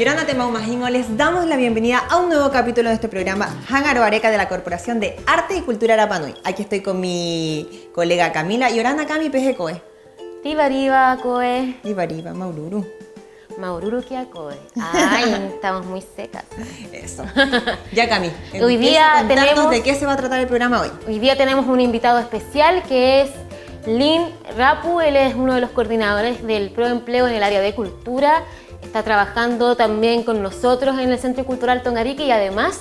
Yorana Temaumahingo, les damos la bienvenida a un nuevo capítulo de este programa Hangaro Areca de la Corporación de Arte y Cultura Rapanui. Aquí estoy con mi colega Camila. Yorana Cami Pejecoe. Tibariba Coe. Tibariba Maururu. Maururu Kia Coe. Ay, estamos muy secas. Eso. Ya Cami, hoy día tenemos... ¿De qué se va a tratar el programa hoy? Hoy día tenemos un invitado especial que es Lin Rapu. Él es uno de los coordinadores del Proempleo en el área de cultura. Está trabajando también con nosotros en el Centro Cultural Tongariki y además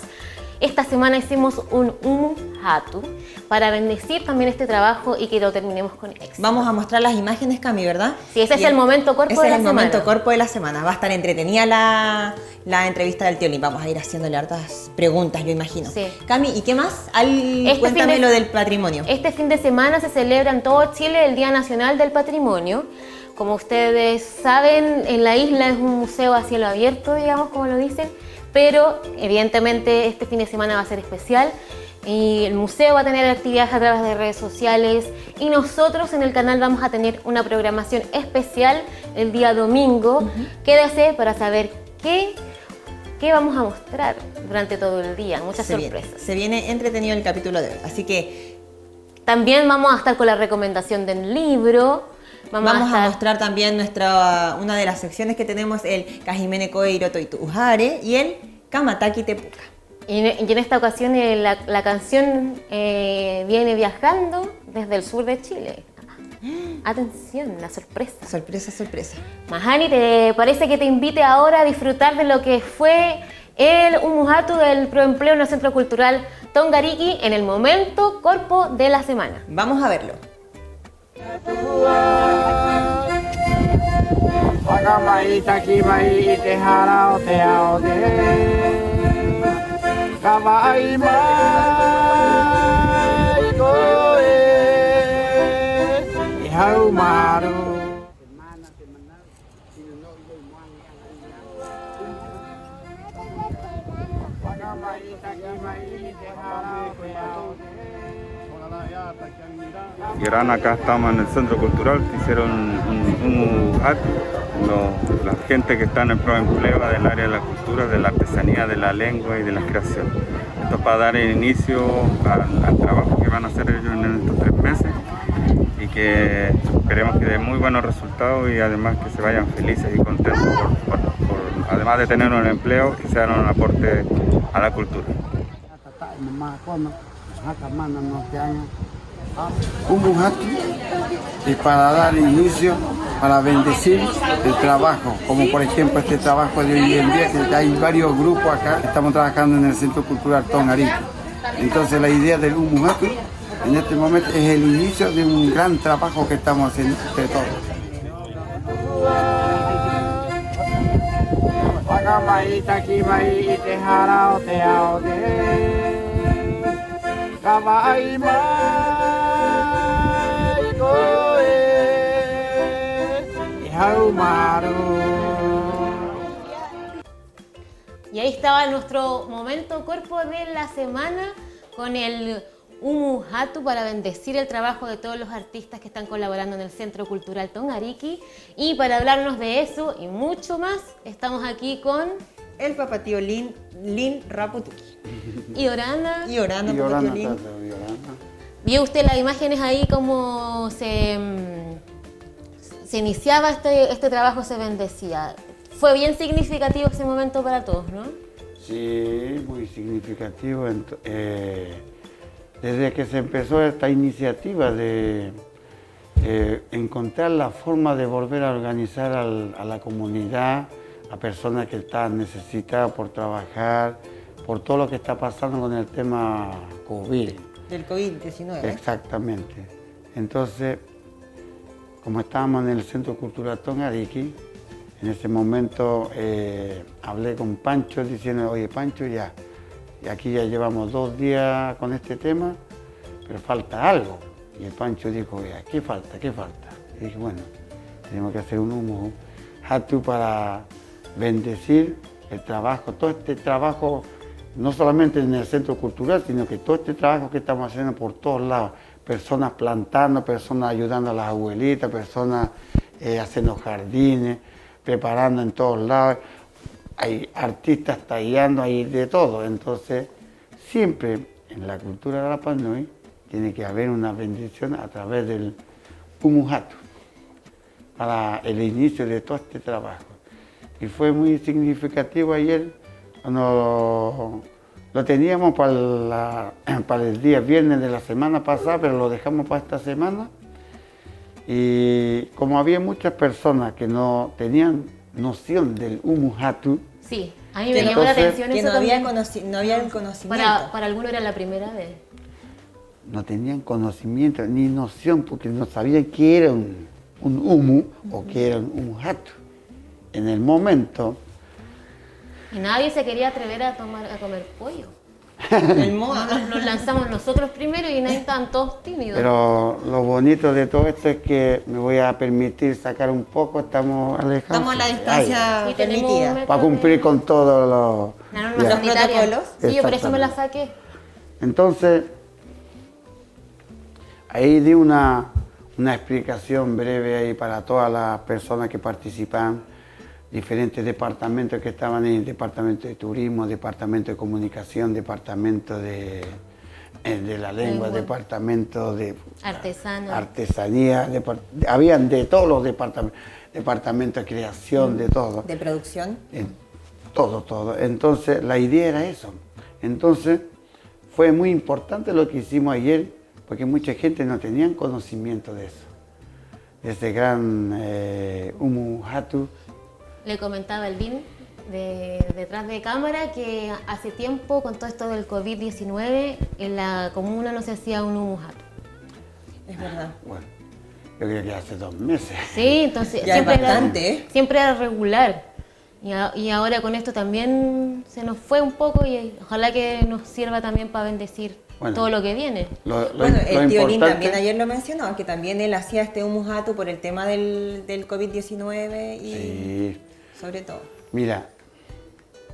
esta semana hicimos un Umu Hatu para bendecir también este trabajo y que lo terminemos con éxito. Vamos a mostrar las imágenes, Cami, ¿verdad? Sí, ese es el momento corpo de la semana. Ese es el momento corpo de la semana. Va a estar entretenida la entrevista del tío Lin. Vamos a ir haciéndole hartas preguntas, yo imagino. Sí. Cami, ¿y qué más? Cuéntame lo del patrimonio. Este fin de semana se celebra en todo Chile el Día Nacional del Patrimonio. Como ustedes saben, en la isla es un museo a cielo abierto, digamos, como lo dicen, pero evidentemente este fin de semana va a ser especial y el museo va a tener actividades a través de redes sociales y nosotros en el canal vamos a tener una programación especial el día domingo. Quédese para saber qué vamos a mostrar durante todo el día, muchas sorpresas. Se viene entretenido el capítulo de hoy, así que... También vamos a estar con la recomendación del libro. Vamos a mostrar también una de las secciones que tenemos, el Kajimene Koe Hiroto Ituhare y el Kamataki Tepuka. Y en esta ocasión la canción viene viajando desde el sur de Chile. Atención, la sorpresa. Sorpresa, sorpresa. Mahani, ¿te parece que te invite ahora a disfrutar de lo que fue el Umu Hatu del Proempleo en el Centro Cultural Tongariki en el momento corpo de la semana? Vamos a verlo. Y ahora acá estamos en el Centro Cultural que hicieron un hatu, la gente que está en el Proempleo del área de la cultura, de la artesanía, de la lengua y de la creación. Esto es para dar inicio al trabajo que van a hacer ellos en estos 3 meses y que esperemos que dé muy buenos resultados y además que se vayan felices y contentos además de tener un empleo, que sean un aporte a la cultura. Un hatu y para dar inicio, para bendecir el trabajo, como por ejemplo este trabajo de hoy en día, que hay varios grupos acá que estamos trabajando en el Centro Cultural Tongariki. Entonces la idea del Umu Hatu en este momento es el inicio de un gran trabajo que estamos haciendo entre todos. Y ahí estaba nuestro momento cuerpo de la semana con el Umu Hatu para bendecir el trabajo de todos los artistas que están colaborando en el Centro Cultural Tongariki. Y para hablarnos de eso y mucho más, estamos aquí con el papatío Lin Raputuki. Y Orana. Papatío Lin. ¿Vio usted las imágenes ahí cómo se iniciaba este trabajo, se bendecía? Fue bien significativo ese momento para todos, ¿no? Sí, muy significativo. Desde que se empezó esta iniciativa de encontrar la forma de volver a organizar a la comunidad, a personas que están necesitadas por trabajar, por todo lo que está pasando con el tema COVID. Del COVID-19. Exactamente. Entonces, como estábamos en el Centro Cultural Tongariki, en ese momento hablé con Pancho diciendo, oye Pancho, ya, y aquí ya llevamos 2 días con este tema, pero falta algo. Y el Pancho dijo, ya, ¿qué falta? ¿Qué falta? Y dije, bueno, tenemos que hacer un Umu Hatu para bendecir el trabajo, todo este trabajo, no solamente en el Centro Cultural, sino que todo este trabajo que estamos haciendo por todos lados, personas plantando, personas ayudando a las abuelitas, personas haciendo jardines, preparando en todos lados, hay artistas tallando, hay de todo. Entonces, siempre en la cultura de Rapa Nui tiene que haber una bendición a través del Umujatu para el inicio de todo este trabajo. Y fue muy significativo ayer cuando lo teníamos para el día viernes de la semana pasada, pero lo dejamos para esta semana. Y como había muchas personas que no tenían noción del Umujatu, Sí, a mí me llamó la atención Que eso no había, también. no había el conocimiento. Para algunos era la primera vez. no tenían conocimiento ni noción porque no sabían qué era un Umu o qué era un Umujatu. En el momento, Y nadie se quería atrever a comer pollo. El MOA. Nos lanzamos nosotros primero y nadie estaban todos tímidos. pero lo bonito de todo esto es que me voy a permitir sacar un poco, estamos alejados. Estamos a la distancia Sí, tenemos permitida. un metro Para cumplir de- con todos los... La norma Ya. sanitaria. protocolos. Sí, yo por eso me la Exactamente. saqué. Entonces, ahí di una explicación breve ahí para todas las personas que participan, diferentes departamentos que estaban en el departamento de turismo, departamento de comunicación, departamento de la lengua, departamento de Artesana. artesanía, habían de todos los departamentos, departamento de creación, de todo. De producción. Todo. Entonces, la idea era eso. Entonces, fue muy importante lo que hicimos ayer, porque mucha gente no tenía conocimiento de eso. De ese gran Umujatu. Le comentaba el BIN detrás de cámara que hace tiempo, con todo esto del COVID-19, en la comuna no se hacía un Umujatu. Es verdad. Bueno, yo creo que hace 2 meses. Sí, entonces Ya es bastante, ¿eh? siempre era regular. Y ahora con esto también se nos fue un poco y ojalá que nos sirva también para bendecir Bueno. todo lo que viene. Bueno, el tío Lin importante- también ayer lo mencionó, que también él hacía este Umujatu por el tema del COVID-19 y Sí. sobre todo. Mira,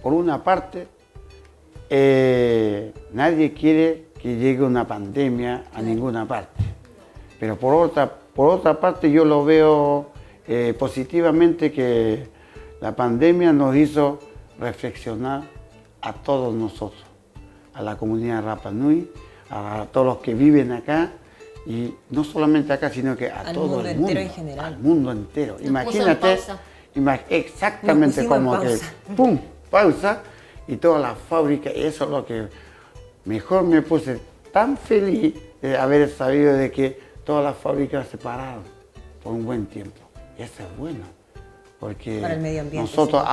por una parte, nadie quiere que llegue una pandemia a ninguna parte. Pero por otra parte yo lo veo positivamente que la pandemia nos hizo reflexionar a todos nosotros, a la comunidad Rapa Nui, a todos los que viven acá, y no solamente acá, sino que a Al todo mundo el mundo. entero en general. Al mundo entero. puso en Imagínate, pausa. exactamente Nos pusimos en como que, pausa. ¡pum!, pausa, y toda la fábrica, eso es lo que mejor me puse tan feliz de haber sabido de que todas las fábricas se pararon por un buen tiempo. Y eso es bueno, porque Para el medio ambiente, nosotros sí.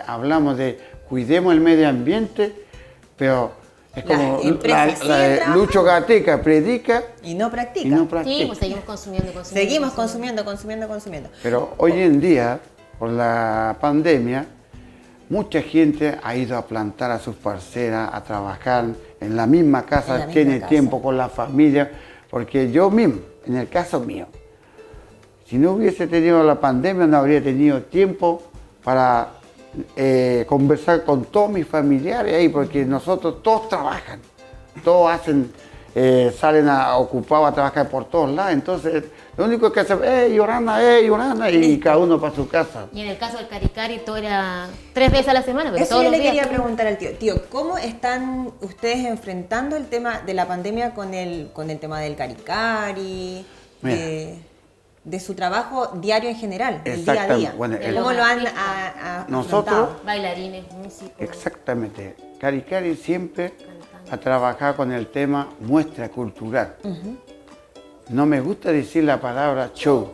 hablamos de cuidemos el medio ambiente, pero es Las como empresas siguen trabajando. Lucho Gatica predica Y no practica. y no Sí, practica. pues seguimos consumiendo. Seguimos consumiendo. Pero hoy en día, por la pandemia, mucha gente ha ido a plantar a sus parcelas, a trabajar en la misma En casa, la misma tiene casa. tiempo con la familia, porque yo mismo, en el caso mío, si no hubiese tenido la pandemia, no habría tenido tiempo para conversar con todos mis familiares ahí, porque nosotros todos trabajan, todos hacen, salen ocupados a trabajar por todos lados, entonces lo único que hacen es Yorana, y cada uno para su casa. Y en el caso del Caricari todo era 3 veces a la semana, pero Eso todos yo los le días. quería preguntar al tío. Tío, ¿cómo están ustedes enfrentando el tema de la pandemia con el tema del caricari, de su trabajo diario en general, el día a Exactamente. día? Bueno, ¿Cómo lo han Nosotros- afrontado? Bailarines, músicos. Exactamente. Caricari siempre ha trabajado con el tema muestra cultural. No me gusta decir la palabra show.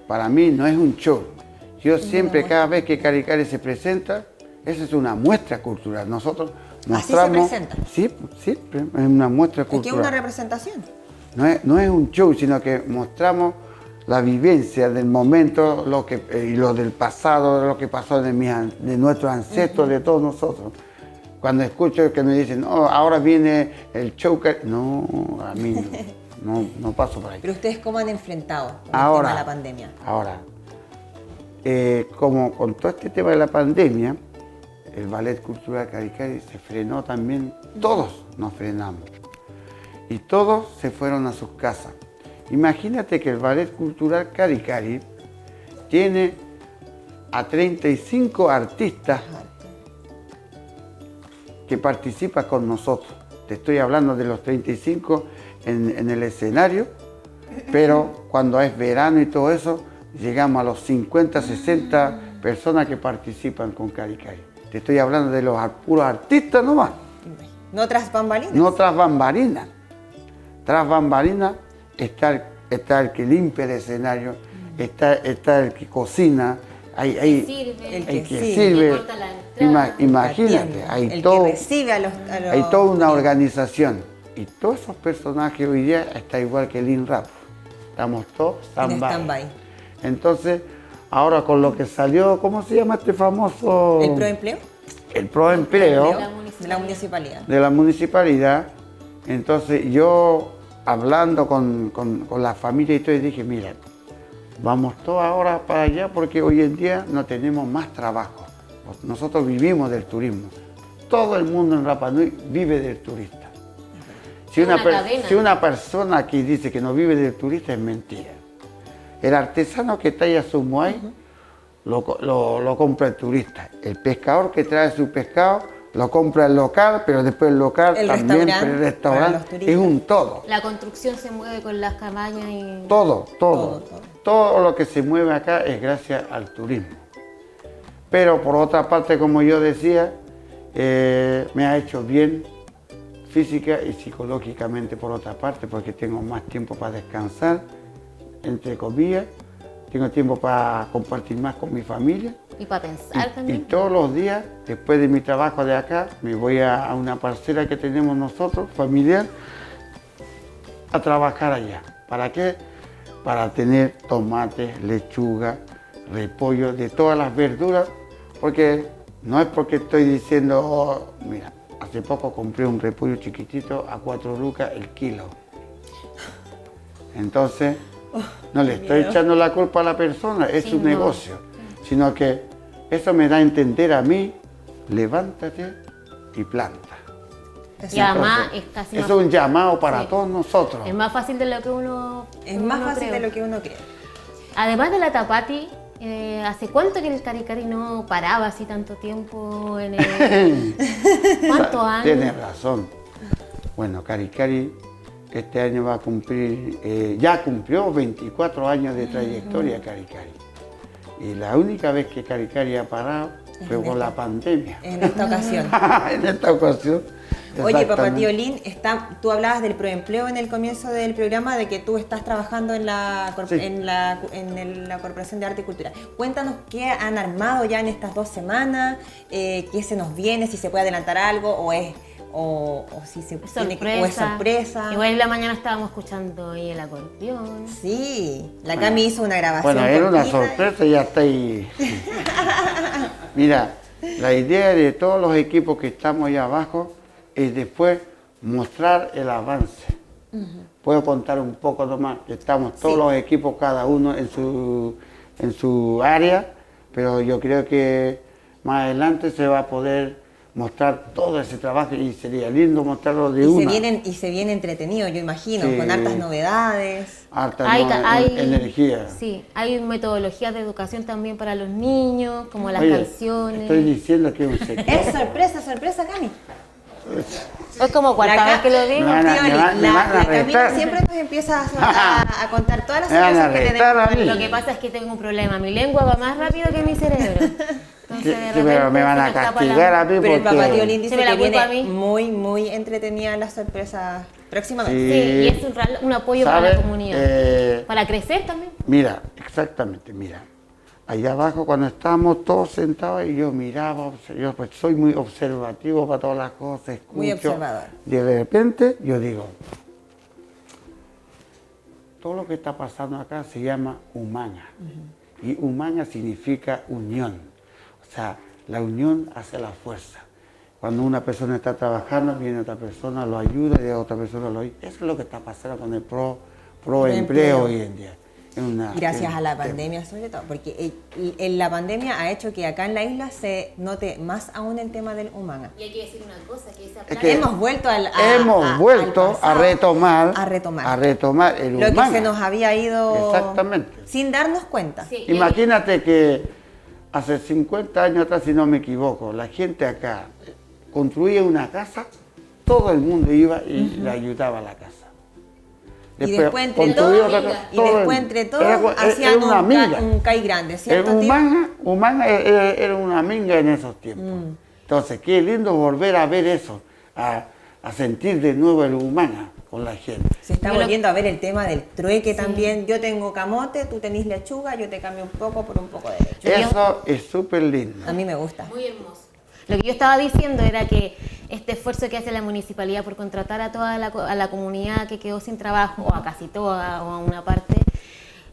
Para mí no es un show. Yo siempre, cada vez que Caricari se presenta, esa es una muestra cultural. Nosotros Así se mostramos... presenta. Sí, siempre es una muestra Es que es una cultural. representación. No es un show, sino que mostramos la vivencia del momento, y lo del pasado, lo que pasó de nuestros ancestros, de todos nosotros. Cuando escucho que me dicen, oh, ahora viene el show, no, a mí no paso por ahí. Pero ustedes, ¿cómo han enfrentado con el Ahora, tema de la pandemia? Ahora, como con todo este tema de la pandemia, el Ballet Cultural Caricari se frenó también, todos nos frenamos. Y todos se fueron a sus casas. Imagínate que el Ballet Cultural Caricari tiene a 35 artistas que participan con nosotros. Te estoy hablando de los 35 en el escenario, pero cuando es verano y todo eso, llegamos a los 50, 60 personas que participan con Cari Cari. Te estoy hablando de los puros artistas nomás. No tras bambalinas. No tras bambalinas. Tras bambalinas está el que limpia el escenario, está el que cocina, hay El que sirve. sirve. El que corta la entrada. Imagínate, el que recibe a los hay toda una organización. Y todos esos personajes hoy día está igual que el INRAP. Estamos todos en stand-by. Entonces, ahora con lo que salió, ¿cómo se llama este famoso? ¿El proempleo? El proempleo De la municipalidad. de la municipalidad. Entonces yo, hablando con la familia y todo, dije, mira, vamos todos ahora para allá porque hoy en día no tenemos más trabajo. Nosotros vivimos del turismo. Todo el mundo en Rapa Nui vive del turista. Si una persona que dice que no vive del turista es mentira. El artesano que talla su muay lo compra el turista. El pescador que trae su pescado lo compra el local, pero después el local también, pero el restaurante es un todo. La construcción se mueve con las cabañas y... Todo lo que se mueve acá es gracias al turismo. Pero por otra parte, como yo decía, me ha hecho bien física y psicológicamente por otra parte, porque tengo más tiempo para descansar, entre comillas, tengo tiempo para compartir más con mi familia. Y para pensar Y también. todos los días, después de mi trabajo de acá, me voy a una parcela que tenemos nosotros, familiar, a trabajar allá. ¿Para qué? Para tener tomates, lechuga, repollo, de todas las verduras, porque no es porque estoy diciendo, oh, mira, hace poco compré un repollo chiquitito a 4 lucas el kilo. Entonces, no le estoy echando la culpa a la persona, es su negocio, sino que eso me da a entender a mí, levántate y planta. Y además es casi Es más, un llamado para todos nosotros. es más fácil de lo que uno Es más fácil cree. de lo que uno cree. Además de la tapati, ¿hace cuánto que el Cari Cari no paraba así tanto tiempo en el... ¿Cuántos años? Tienes razón. Bueno, Cari Cari este año va a cumplir, ya cumplió 24 años de trayectoria Cari Cari. Y la única vez que Cari Cari ha parado fue con la pandemia. En esta ocasión. En esta ocasión. Oye, Papá exactamente. Tío Lin, tú hablabas del proempleo en el comienzo del programa, de que tú estás trabajando en la Corporación de Arte y Cultura. Cuéntanos qué han armado ya en estas 2 semanas, qué se nos viene, si se puede adelantar algo o si se tiene o es sorpresa. Igual en la mañana estábamos escuchando ahí el acordeón. Sí, la Cami hizo una grabación. Bueno, era una cortita. sorpresa y ya está ahí. Mira, la idea de todos los equipos que estamos ahí abajo es después mostrar el avance. Puedo contar un poco nomás, que estamos todos los equipos, cada uno en su área, pero yo creo que más adelante se va a poder mostrar todo ese trabajo y sería lindo mostrarlo de una. Y se viene entretenido, yo imagino, Sí. con hartas novedades. Harta Hay energía. Sí, hay metodologías de educación también para los niños, como las Oye, canciones. estoy diciendo que es un secreto. Es sorpresa, Cami. Es como cuarta vez que lo digo. Me van a- Tío me Oli, van- me la van a Camila retar. siempre nos empieza a contar todas las Me van a sorpresas que retar tenemos. a mí. Lo que pasa es que tengo un problema, mi lengua va más rápido que mi cerebro. Entonces, de Sí, pero me repente van se a me escapa castigar la- a mí Pero el Papá Tío porque... Lin dice Se me la que culpa viene a mí. muy entretenida las sorpresas próximamente. Sí, y es un apoyo para ¿sabes? la comunidad. Para crecer también. Mira, exactamente, mira. Allá abajo cuando estábamos todos sentados y yo miraba, yo pues soy muy observativo para todas las cosas, escucho. Muy observador. De repente yo digo, todo lo que está pasando acá se llama humana. Y humana significa unión. O sea, la unión hace la fuerza. Cuando una persona está trabajando, viene otra persona, lo ayuda y otra persona lo ayuda. Eso es lo que está pasando con el proempleo hoy en día. Gracias a la pandemia sobre todo, porque la pandemia ha hecho que acá en la isla se note más aún el tema del humana. Y hay que decir una cosa, que esa Es que hemos vuelto al a retomar el lo humana. que se nos había ido Exactamente. sin darnos cuenta. Sí. Imagínate que hace 50 años atrás, si no me equivoco, la gente acá construía una casa, todo el mundo iba y le ayudaba a la casa. Y después entre todos hacían un CAI grande, ¿cierto, tío? Humana era una minga en esos tiempos. Entonces, qué lindo volver a ver eso, a sentir de nuevo el Humana con la gente. Se está volviendo a ver el tema del trueque también. Yo tengo camote, tú tenés lechuga, yo te cambio un poco por un poco de lechuga. Eso es súper lindo. A mí me gusta. Muy hermoso. Lo que yo estaba diciendo era que este esfuerzo que hace la municipalidad por contratar a toda la comunidad que quedó sin trabajo, o a casi toda, o a una parte,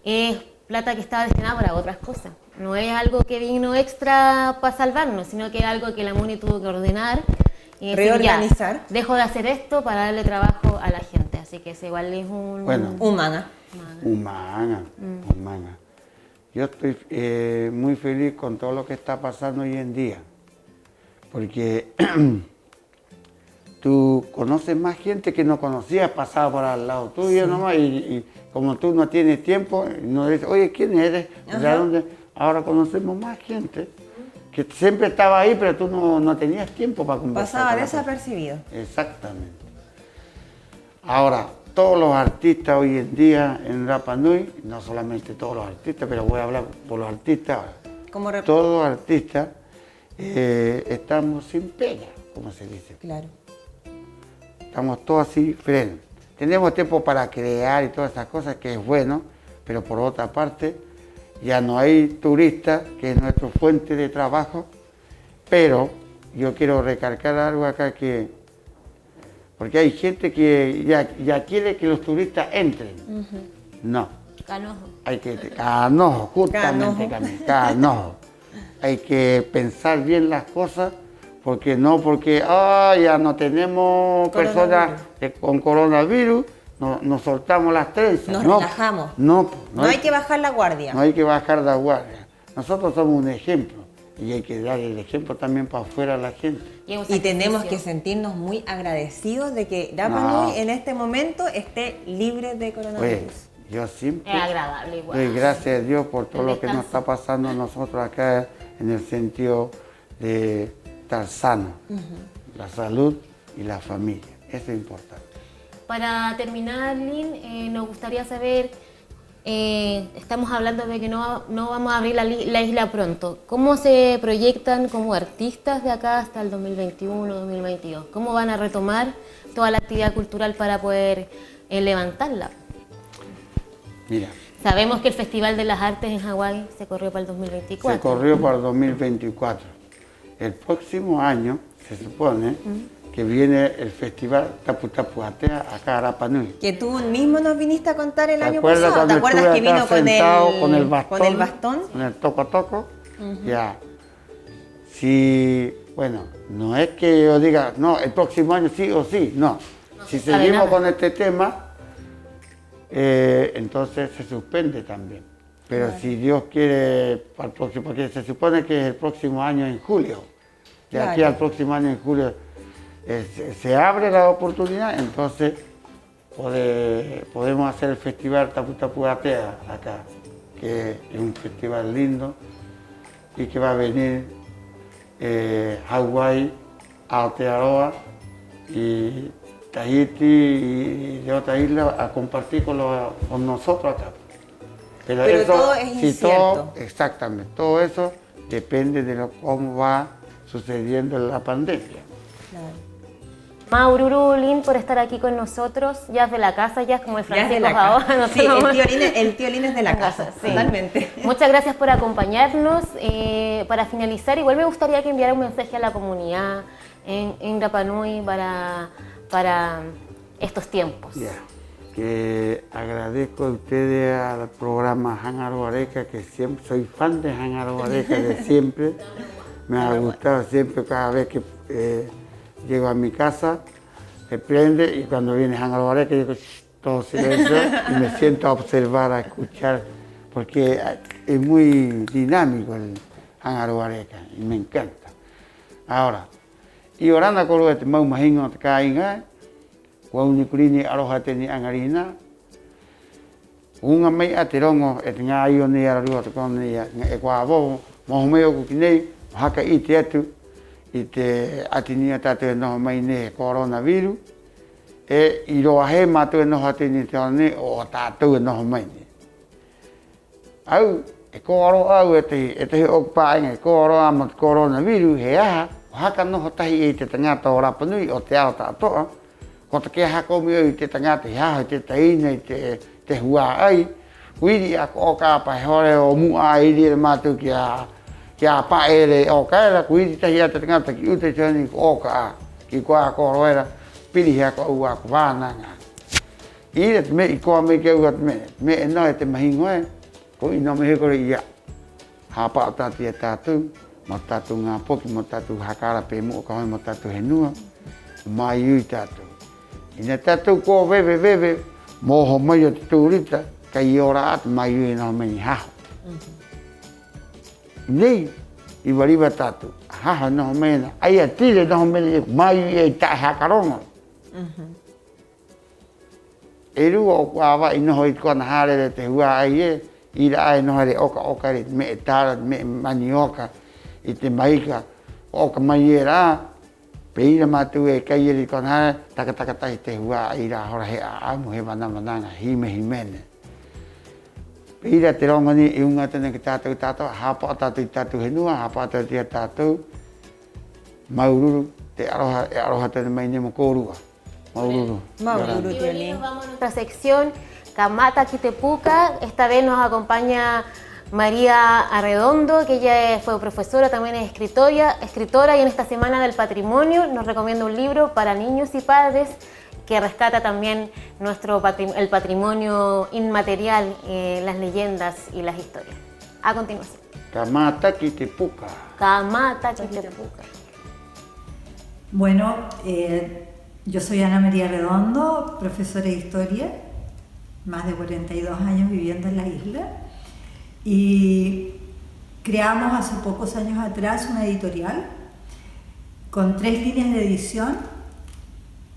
es plata que estaba destinada para otras cosas. No es algo que vino extra para salvarnos, sino que es algo que la MUNI tuvo que ordenar y decir, reorganizar. Ya, dejo de hacer esto para darle trabajo a la gente. Así que es igual es un... Bueno, Humana. Yo estoy muy feliz con todo lo que está pasando hoy en día, porque tú conoces más gente que no conocías, pasaba por al lado tuyo nomás, y como tú no tienes tiempo, no dices, oye, ¿quién eres? ¿De dónde? Ahora conocemos más gente que siempre estaba ahí, pero tú no tenías tiempo para conversar. Pasaba desapercibido. Exactamente. Ahora, todos los artistas hoy en día en Rapa Nui, no solamente todos los artistas, pero voy a hablar por los artistas ahora. Todos los artistas estamos sin pega, como se dice. Claro. Estamos todos así frenos. Tenemos tiempo para crear y todas esas cosas, que es bueno, pero por otra parte, ya no hay turistas, que es nuestra fuente de trabajo, pero yo quiero recalcar algo acá porque hay gente que ya quiere que los turistas entren. No. Canojo. Hay que, canojo, justamente, canojo. Hay que pensar bien las cosas, porque ya no tenemos personas con coronavirus, nos soltamos las trenzas. Nos relajamos. No hay que bajar la guardia. No hay que bajar la guardia. Nosotros somos un ejemplo y hay que dar el ejemplo también para afuera a la gente. Y tenemos que sentirnos muy agradecidos de que Rapa Nui en este momento esté libre de coronavirus. Pues, yo siempre es agradable igual. Doy gracias a Dios por todo lo que nos está pasando a nosotros acá, en el sentido de estar sanos, la salud y la familia. Eso es importante. Para terminar, Lynn, nos gustaría saber, estamos hablando de que no vamos a abrir la isla pronto. ¿Cómo se proyectan como artistas de acá hasta el 2021, 2022? ¿Cómo van a retomar toda la actividad cultural para poder levantarla? Mira. Sabemos que el Festival de las Artes en Hawái se corrió para el 2024. Se corrió para el 2024. El próximo año se supone que viene el Festival Tapu Tapu Atea acá a Rapa Nui. Que tú mismo nos viniste a contar el año pasado. ¿Te acuerdas que vino con el bastón? Con el toco? Ya. Si, bueno, no es que yo diga, no, el próximo año sí o sí, no. Si seguimos con este tema, entonces se suspende también. Pero si Dios quiere, para el próximo, porque se supone que es el próximo año en julio. De aquí al próximo año en julio se abre la oportunidad, entonces podemos hacer el festival Tapu Tapu Atea acá, que es un festival lindo y que va a venir Hawái, Aotearoa y Tahiti y de otra isla a compartir con nosotros acá. Pero eso, todo es incierto. Exactamente, todo eso depende de cómo va sucediendo la pandemia. Claro. Maururu, Lynn, por estar aquí con nosotros, ya es de la casa, ya es como el Francisco ahora. Sí, el tío Lynn es de la casa, sí. Totalmente. Muchas gracias por acompañarnos. Para finalizar, igual me gustaría que enviara un mensaje a la comunidad en Rapa Nui para estos tiempos. Yeah. Que agradezco a ustedes al programa Jángaro Areca, que siempre soy fan de Jángaro Areca de siempre. Me ha gustado siempre cada vez que llego a mi casa, se prende y cuando viene Jángaro Areca digo todo silencio y me siento a observar, a escuchar, porque es muy dinámico el Jángaro Areca y me encanta. Ahora, y orando con lo que me imagino que hay, Waunikrini Arojateni Angarina, un amay aterongo et ngayo ni arruot con ni equavo, mohomeo kukinei, haka i te atu, i te atinia tātou e noho mai ne coronavirus, i roa he mātou e noho atu ni te ne o tātou e noho mai ne. Au, e kōro au e te he okupāinga, e kōro a ma coronavirus he aha, o haka noho tahi e te tangata o Rapanui o te ao tātoa, ko te kia hako mi i te tangata i haha, te taina i te hua ai, Wiri a ko ka pa hore o mua i ri mātou ki a paere o kaera, kuiri tahi a te tangata ki ute tēni ko ka ki koa koroera, piri hea ko ua ko wānanga. I re te me i koa me ke ua te me e no e te mahingo e, ko i no me hekore ia. Hapa o tāti e tātou, mo tātou ngā poki, mo tātou hakara pe mo ka hoi mo tātou henua, mai ui tātou. Ina tātou ko veve, mo ho mai o te tūrita, ka i ora atu mai ui no meni haho. Nei, i wariwa tātou, haho no mena, ai a tire no meni mai ui e tae hakaronga. E rua o kua awa i noho i kona hārere te hua ai e, i ra ai noho re oka re me e tāra, me mani oka, i te maika, oka mai e rā, pe ira mātou e kai eri kona hare, taka tahi te hua i ra hora he a amu he wanamananga, himene. Pe ira te ronga ni i unga tene ki tātou, hapa o tātou i tātou henua, hapa o tātou i tātou, maururu, te aroha tene mai nemo kōrua. Maururu. Maururu, tío Lin. Vamos a nuestra sección Kamata Quitepuca. Esta vez nos acompaña María Arredondo, que ella fue profesora, también es escritora y en esta Semana del Patrimonio nos recomienda un libro para niños y padres que rescata también el patrimonio inmaterial, las leyendas y las historias. A continuación. Kamata Quitepuca. Kamata Quitepuca. Bueno, yo soy Ana María Redondo, profesora de historia, más de 42 años viviendo en la isla, y creamos hace pocos años atrás una editorial con 3 líneas de edición.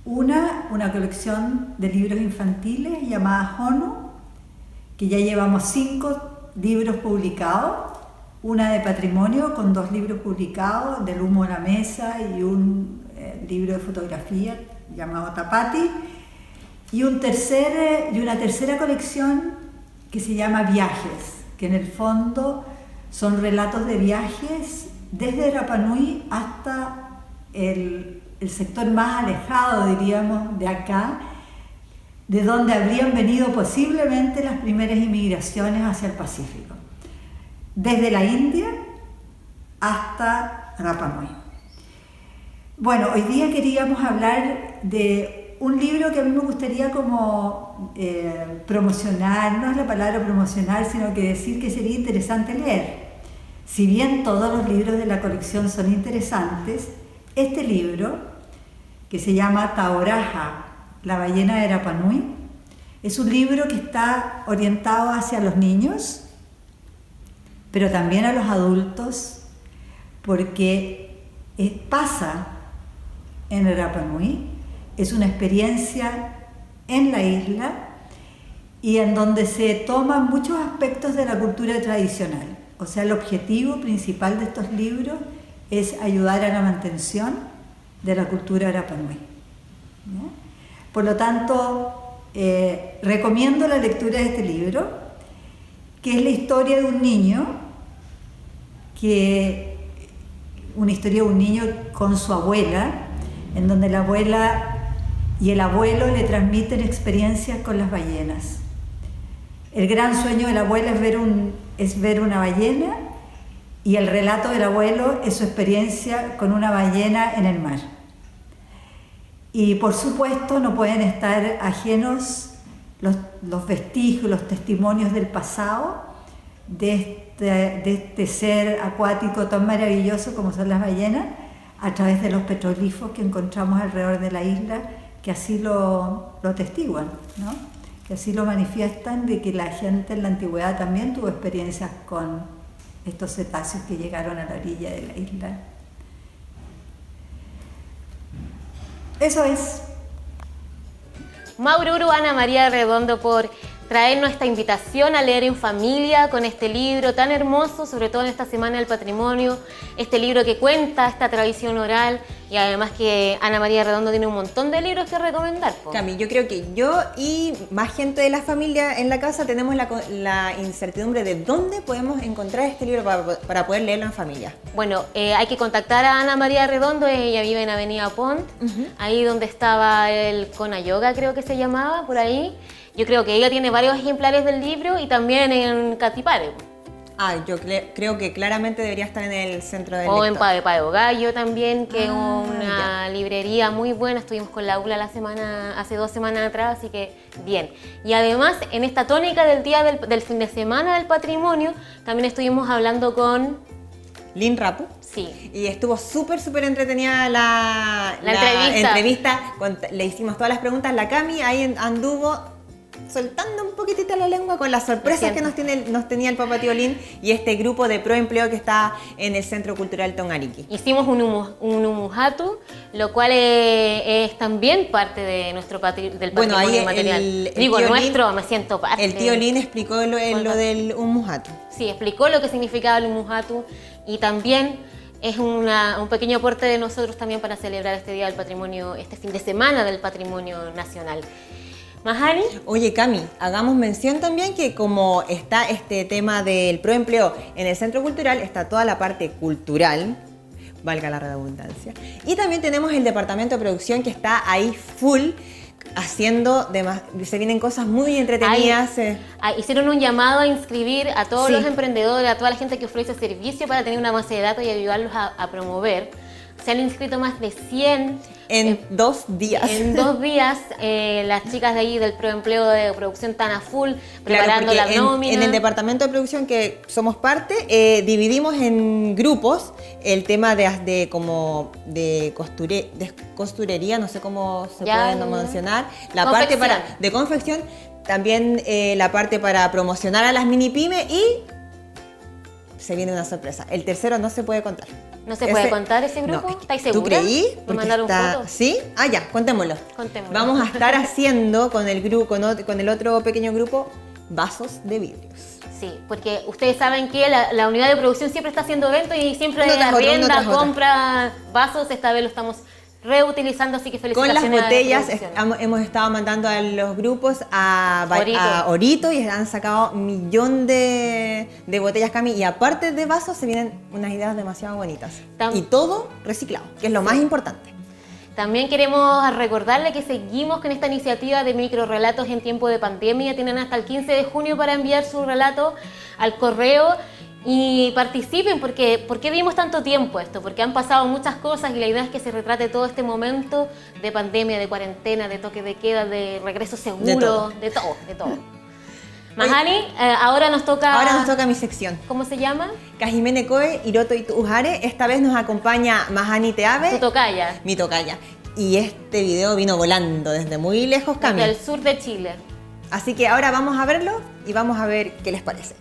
Una colección de libros infantiles llamada Hono, que ya llevamos 5 libros publicados, una de patrimonio con 2 libros publicados, Del humo a la mesa y un libro de fotografía llamado Tapati, y una tercera colección que se llama Viajes, que en el fondo son relatos de viajes desde Rapa Nui hasta el sector más alejado, diríamos, de acá, de donde habrían venido posiblemente las primeras inmigraciones hacia el Pacífico, desde la India hasta Rapa Nui. Bueno, hoy día queríamos hablar de un libro que a mí me gustaría como promocionar, no es la palabra promocionar, sino que decir que sería interesante leer. Si bien todos los libros de la colección son interesantes, este libro, que se llama Taoraja, la ballena de Rapa Nui, es un libro que está orientado hacia los niños, pero también a los adultos, porque pasa en Rapa Nui, es una experiencia en la isla y en donde se toman muchos aspectos de la cultura tradicional. O sea, el objetivo principal de estos libros es ayudar a la mantención de la cultura Rapa Nui. ¿Ya? Por lo tanto, recomiendo la lectura de este libro, que es la historia de un niño, una historia de un niño con su abuela, en donde la abuela y el abuelo le transmiten experiencias con las ballenas. El gran sueño de la abuela es ver una ballena, y el relato del abuelo es su experiencia con una ballena en el mar. Y por supuesto no pueden estar ajenos los vestigios, los testimonios del pasado de este ser acuático tan maravilloso como son las ballenas, a través de los petroglifos que encontramos alrededor de la isla, que así lo testiguan, ¿no? Que así lo manifiestan, de que la gente en la antigüedad también tuvo experiencias con estos cetáceos que llegaron a la orilla de la isla. Eso es. Maururu, Ana María Redondo por traernos esta invitación a leer en familia con este libro tan hermoso, sobre todo en esta Semana del Patrimonio, este libro que cuenta esta tradición oral y además que Ana María Redondo tiene un montón de libros que recomendar. Cami, yo creo que yo y más gente de la familia en la casa tenemos la incertidumbre de dónde podemos encontrar este libro para poder leerlo en familia. Bueno, hay que contactar a Ana María Redondo, ella vive en Avenida Pont, ahí donde estaba el Kona Yoga, creo que se llamaba, por ahí. Yo creo que ella tiene varios ejemplares del libro y también en Catipare. Yo creo que claramente debería estar en el centro del O lector. en Padre Gallo también, que es una librería muy buena. Estuvimos con la ULA hace 2 semanas atrás, así que bien. Y además, en esta tónica del día del fin de semana del patrimonio, también estuvimos hablando con Lynn Rapu. Sí. Y estuvo súper entretenida la entrevista. Le hicimos todas las preguntas. La Cami ahí anduvo soltando un poquitito la lengua con las sorpresas que nos tenía el Papá Tío Lin y este grupo de proempleo que está en el Centro Cultural Tongariki. Hicimos un umujatu, lo cual es también parte de nuestro del patrimonio material. Nuestro, me siento parte. El tío Lin explicó lo del umujatu. Sí, explicó lo que significaba el umujatu y también es un pequeño aporte de nosotros también para celebrar este Día del Patrimonio, este fin de semana del Patrimonio Nacional. ¿Mahani? Oye, Cami, hagamos mención también que como está este tema del proempleo en el Centro Cultural, está toda la parte cultural, valga la redundancia, y también tenemos el departamento de producción que está ahí full, se vienen cosas muy entretenidas. Hicieron un llamado a inscribir a todos los emprendedores, a toda la gente que ofrece servicio para tener una base de datos y ayudarlos a promover. Se han inscrito más de 100. En 2 días. En 2 días, las chicas de ahí del proempleo de producción están a full, preparando la nómina. En el departamento de producción que somos parte, dividimos en grupos el tema de costurería, no sé cómo se puede mencionar. La parte de confección, también la parte para promocionar a las mini pymes y se viene una sorpresa. El tercero no se puede contar. ¿No se puede contar ese grupo? No, ¿Estáis segura? ¿Tú creí? ¿Me mandaron fotos? ¿Sí? Ya, contémoslo. Vamos a estar haciendo con el otro pequeño grupo vasos de vidrios. Sí, porque ustedes saben que la unidad de producción siempre está haciendo eventos y siempre arrienda, compra vasos. Esta vez lo estamos reutilizando, así que felicitaciones. Con las botellas hemos estado mandando a los grupos a Orito y han sacado 1.000.000 de botellas, Cami, y aparte de vasos se vienen unas ideas demasiado bonitas. Y todo reciclado, que es lo más importante. También queremos recordarle que seguimos con esta iniciativa de microrelatos en tiempo de pandemia. Tienen hasta el 15 de junio para enviar su relato al correo. Y participen, porque ¿por qué vimos tanto tiempo esto? Porque han pasado muchas cosas y la idea es que se retrate todo este momento de pandemia, de cuarentena, de toque de queda, de regreso seguro, de todo. Mahani, ahora nos toca mi sección. ¿Cómo se llama? Kajimene Koe, Hiroto Ituhare. Esta vez nos acompaña Mahani Teave. Tu tocaya. Mi tocaya. Y este video vino volando desde muy lejos, Cami. Desde el sur de Chile. Así que ahora vamos a verlo y vamos a ver qué les parece.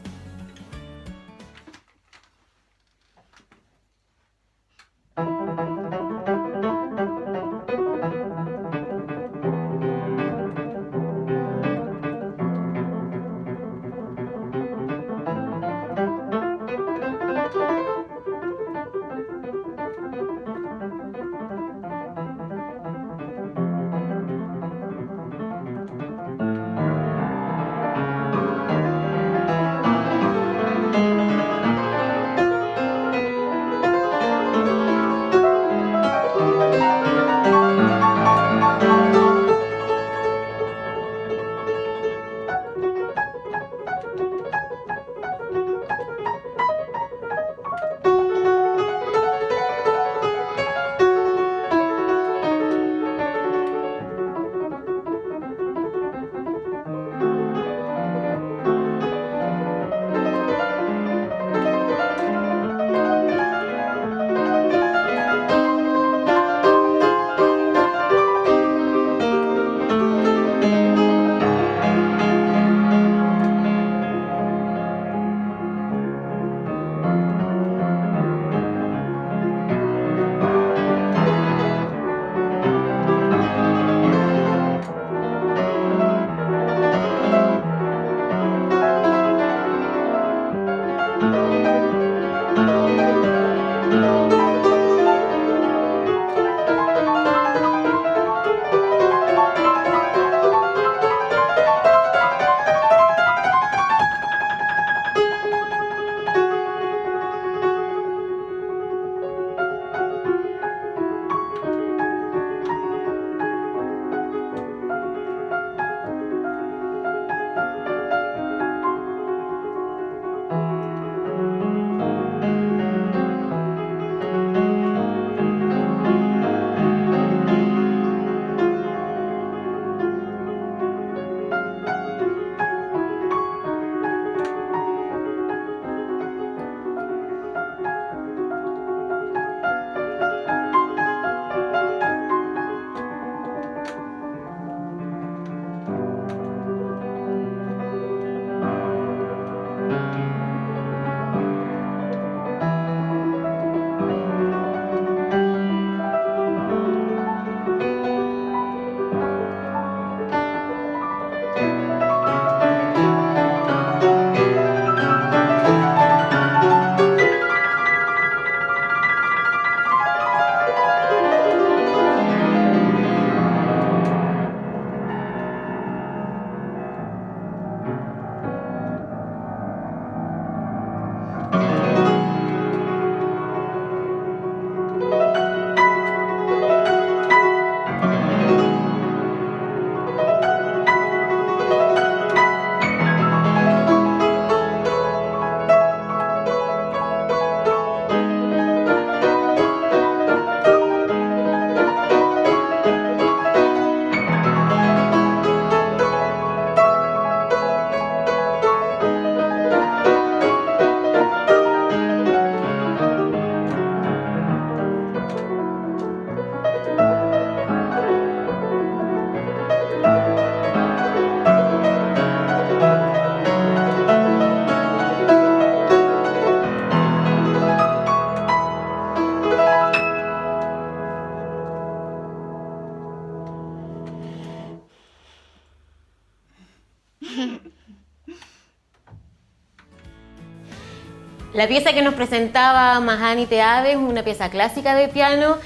La pieza que nos presentaba Mahani Teave es una pieza clásica de piano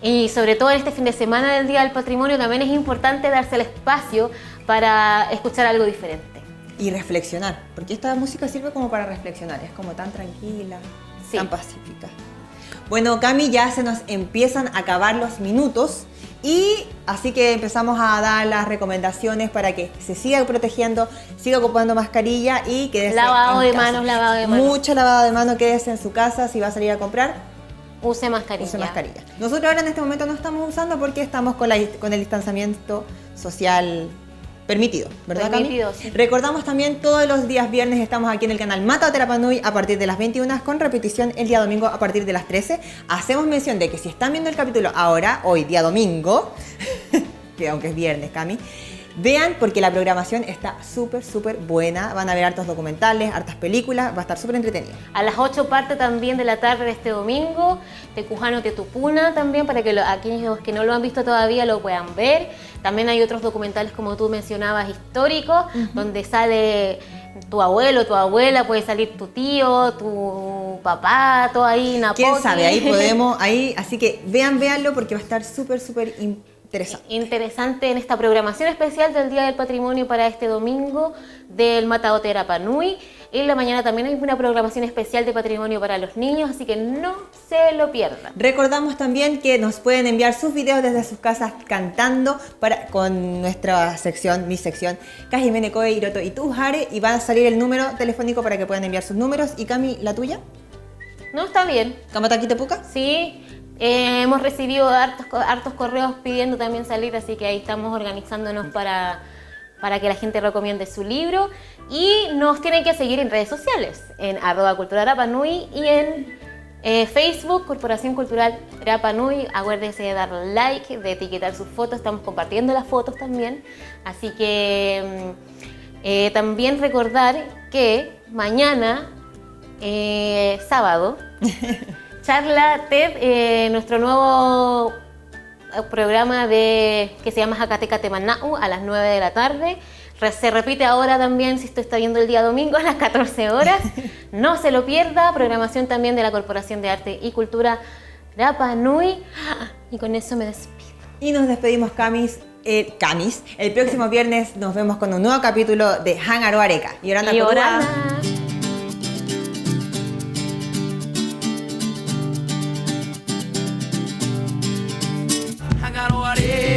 y sobre todo en este fin de semana del Día del Patrimonio también es importante darse el espacio para escuchar algo diferente. Y reflexionar, porque esta música sirve como para reflexionar, es como tan tranquila, Sí. tan pacífica. Bueno, Cami, ya se nos empiezan a acabar los minutos y así que empezamos a dar las recomendaciones para que se siga protegiendo, siga ocupando mascarilla y quédese Lavado en de casa. manos, lavado de manos. Mucho lavado de manos, quédese en su casa, si va a salir a comprar, Use mascarilla. use mascarilla. Nosotros ahora en este momento no estamos usando porque estamos con el distanciamiento social permitido, ¿verdad, Permitido, Cami? sí. Recordamos también todos los días viernes estamos aquí en el canal Mata Otera Panui a partir de las 21 con repetición el día domingo a partir de las 13. Hacemos mención de que si están viendo el capítulo ahora, hoy día domingo, que aunque es viernes, Cami, vean porque la programación está súper buena. Van a ver hartos documentales, hartas películas, va a estar súper entretenido. A las 8 parte también de la tarde de este domingo, Tecujano Tetupuna también, para que aquellos que no lo han visto todavía lo puedan ver. También hay otros documentales, como tú mencionabas, históricos, donde sale tu abuelo, tu abuela, puede salir tu tío, tu papá, todo ahí, Napoki. ¿Quién sabe? Ahí podemos, así que véanlo porque va a estar súper interesante. Interesante en esta programación especial del Día del Patrimonio para este domingo del Mata Otera Panui. En la mañana también hay una programación especial de patrimonio para los niños, así que no se lo pierdan. Recordamos también que nos pueden enviar sus videos desde sus casas cantando con nuestra sección, mi sección, Kajimene Koe Hiroto y Tujare, y va a salir el número telefónico para que puedan enviar sus números. Y Cami, ¿la tuya? No, está bien. ¿Kamataki Tepuca? Sí, hemos recibido hartos correos pidiendo también salir, así que ahí estamos organizándonos para que la gente recomiende su libro. Y nos tienen que seguir en redes sociales, en @culturarapanui y en Facebook, Corporación Cultural Rapanui. Acuérdense de dar like, de etiquetar sus fotos, estamos compartiendo las fotos también. Así que también recordar que mañana, sábado, charla TED, nuestro nuevo programa que se llama Hakateka Temanau a las 9 de la tarde. Se repite ahora también, si usted está viendo el día domingo, a las 14 horas. No se lo pierda. Programación también de la Corporación de Arte y Cultura Rapa Nui. Y con eso me despido. Y nos despedimos, Camis. El próximo viernes nos vemos con un nuevo capítulo de Hangaru Areka. Yoranda Korua. Yoranda. I got what it